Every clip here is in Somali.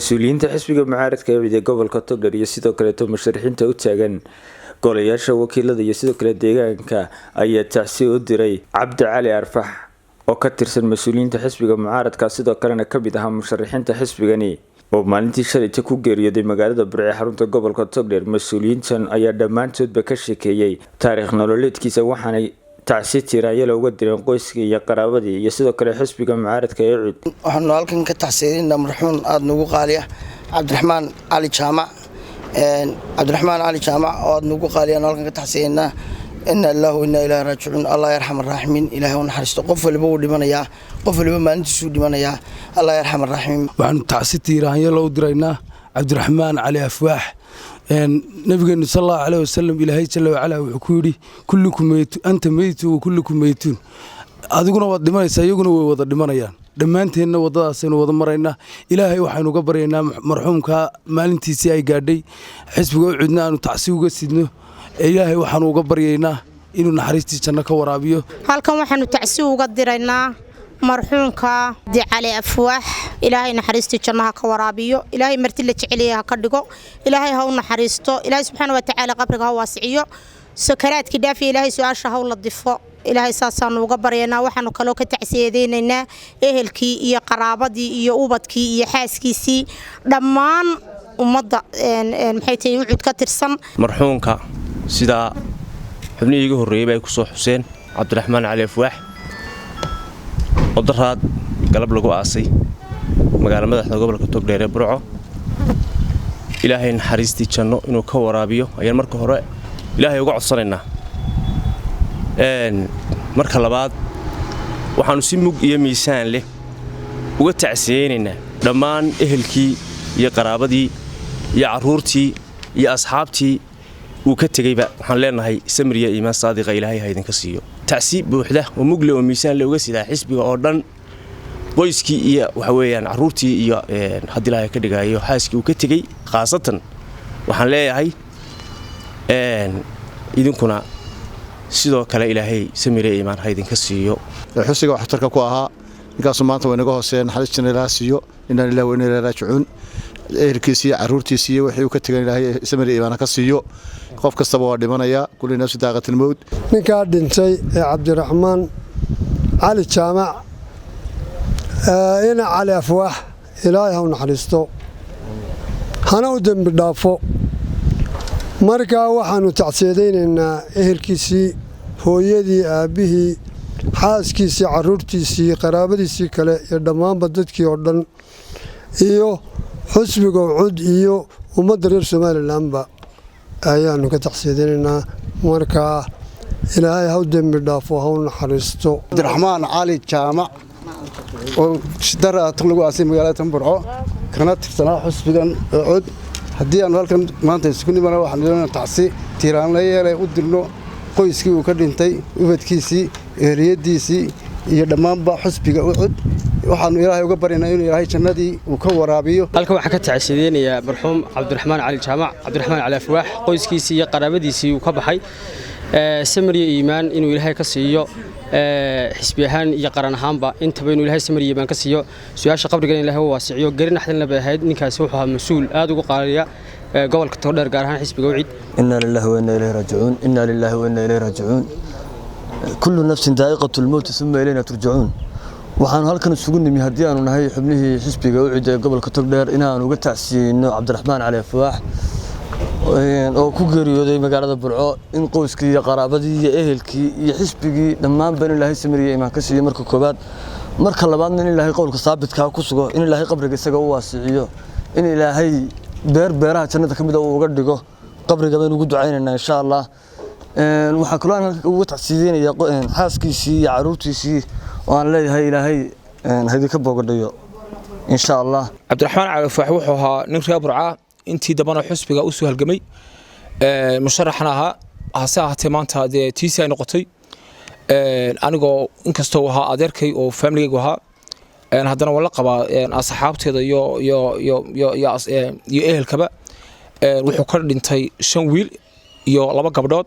Mas'uuliyiinta xisbiga mucaaradka ee gobolka Togdheer iyo sidoo kale musharaxiinta u taagan golayaasha wakiilada iyo sidoo kale deegaanka ayaa tacsiin u diray Cabdi Cali Arfax oo ka tirsan mas'uuliyiinta xisbiga mucaaradka sidoo kalena ka mid ah musharaxiinta xisbigani oo maalintii shalay ku geeriyooday magaalada Burco ee xarunta gobolka Togdheer. Mas'uuliyiintan ayaa dhammaantoodba ka sheekeeyay taariikh nololeedkiisa waxaana tacsiin tiiraanyada uga direen qoyska iyo qaraabadii iyo sidoo kale xisbiga mucaaradka ee cud. waxaan halkan ka tacsiinaa marxuun aad nagu qaaliya Cabdiraxmaan Cali Jaamac oo aad nagu qaaliya halkan ka tacsiinaa inna lillahi wa inna ilayhi raaji'uun. Allah yarhamar raahimin, ilaahay uu naxariisto. qof walba uu dhimanayaa, qof walba maalintiisu dhimanayaa. Allah yarhamar raahimin. waxaan tacsiin tiiraanyada u diraynaa Cabdiraxmaan Cali Afwaax nabigeena sallallahu alayhi wasallam ilaahay jalla wa ala wuxuu ku yiri kullukum maytu anta maytu wa kullukum maytun. adiguna wad dhimanaysaa, iyaguna way wada dhimanayaan, dhammaanteedna wadadaasaynu wada maraynaa. ilaahay waxaanu uga baryaynaa marxuumka maalintiisii ay gaadhay xisbiga u cudna aanu tacsiin uga sidno. ilaahay waxaanu uga baryaynaa inuu naxariistii janno ka waraabiyo. halkan waxaanu tacsiin uga diraynaa marxuumka Cabdi Cali Afwaax. ilaahay naxariistii jannaha ka waraabiyo, ilaahay marti la jeceliyaa ka dhigo, ilaahay ha u naxariisto, ilaahay subxaanahu wa ta'aala qabriga ha waasiyo, sakaraadkii dhaafiya ilaahay su'aasha ha u la difo. ilaahay saasaanu uga baryaynaa. waxaanu kaloo ka tacsiyadeynaynaa ehelkii iyo qaraabadii iyo ubadkii iyo xaaskiisii dhammaan ummadda maxay tahay u cud ka tirsan. marxuumka sida xubnihii iga horreeyay ay ku soo xuseen Cabdiraxmaan Cali Afwaax oo daraad galab lagu aasay magaalada madaxda gobolka Togdheer ee Burco. ilaahay naxariistii janno inuu ka waraabiyo ayaan marka hore ilaahay uga codsanaynaa. marka labaad waxaanu si mug iyo miisaan leh uga tacsiyeynaynaa dhammaan ehelkii iyo qaraabadii iyo caruurtii iyo asxaabtii uu ka tagayba. waxaan leenahay samriya iimaan saadiqa ilaahay ha idinka siiyo. tacsiib buuxda oo mug leh oo miisaan leh uga sidaa xisbiga oo dhan, qoyskii iyo waxa weeyaan caruurtii iyo haddii ilaahay ka dhigayo xaaskii uu ka tagay. khaasatan waxaan leeyahay idinkuna sidoo kale ilaahay samire iimaan ha idinka siiyo. xusiga waxtarka ku ahaa ninkaas maanta way naga hooseen, naxariistina ilaahay siiyo. inna lillahi wa inna ilayhi raaji'uun. ehelkiisii caruurtiisii wixii uu ka tagay ilaahay samire iimaan ka siiyo. qof kastaba waa dhimanaya, kulli nafsi daaqatul mawt. ninka dhintay ee Cabdiraxmaan Cali Jaamac ina Cali Afwaax, ilaahay ha u naxariisto, hana u dambi dhaafo. markaa waxaanu tacsiyadeynaynaa ehelkiisii, hooyadii, aabihii, xaaskiisii, caruurtiisii, qaraabadiisii kale iyo dhammaanba dadkii oo dhan iyo xusbiga cud iyo ummadda reer Somalilandba ayaanu ka tacsiyadeynaynaa. markaa ilaahay ha u dambi dhaafo, ha u naxariisto. Cabdiraxmaan Cali Jaamac oo daraad lagu aasay magaalada Burco kana tirsanaa xusbigan cud. haddii aan halkan maanta isku nimana waxaan leeyahay tacsiin tiiraanyada u dirno qoyskii uu ka dhintay, ubadkiisii, eheliyadiisii iyo dhammaanba xusbiga u cud. waxaanu ilaahay uga baryaynaa inuu ilaahay jannadii uu ka waraabiyo. halkan waxaan ka tacsiyadeynayaa marxuum Cabdiraxmaan Cali Jaamac, Cabdiraxmaan Cali Afwaax, qoyskiisii iyo qaraabadiisii uu ka baxay. samriya iimaan inuu ilaahay ka siiyo, xisbi ahaan iyo qaran ahaanba intaba inuu ilaahay samriya iimaan ka siiyo. su'aasha qabrigan ilaahay u waasiyo. garin naxdinna bay ahayd. ninkaasi wuxuu ahaa mas'uul aad ugu qaaliya gobolka Togdheer gaar ahaan xisbiga u cid. inna lillahi wa inna ilayhi raaji'uun. inna lillahi wa inna ilayhi raaji'uun. kullu nafsin daa'iqatul mawt thumma ilayna turja'uun. waxaan halkan isugu nimi haddii aanu nahay xubnihii xisbiga u cid ee gobolka Togdheer inaanu uga tacsiyeyno Cabdiraxmaan Cali Afwaax oo ku geeriyooday magaalada Burco. in qoyskii iyo qaraabadii iyo ehelkii iyo xisbigii dhammaanba in ilaahay samriya iimaan ka siiyo marka koobaad. marka labaadna in ilaahay qowlka saabidka ku sugo, in ilaahay qabriga isaga u waasiyo, in ilaahay beeraha jannada kamid uu uga dhigo. qabriga baynu ugu ducaynaynaa insha Allah. waxaan kaloo halkan uga tacsiyeynayaa xaaskiisii iyo caruurtiisii oo aan leeyahay ilaahay ha idinka boogadhayo insha Allah. Cabdiraxmaan Cali Afwaax wuxuu ahaa nin reer Burco intii dambana xusbiga u soo halgamay, musharaxna ahaa. hase ahaatee maanta tiisi ay noqotay. anigoo inkastoo ahaa adeerkay oo familygaygu ahaa, haddana wala qabaa asxaabteeda iyo ehelkaba. wuxuu ka dhintay 5 wiil iyo 2 gabdhood.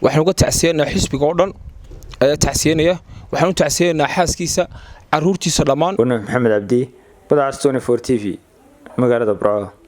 waxaan uga tacsiyeynaa xisbiga oo dhan ayaa tacsiyeynaya. waxaan u tacsiyeynaa xaaskiisa, caruurtiisa dhammaan. Maxamed Cabdi, Badcas 24 TV. magaalada Burco.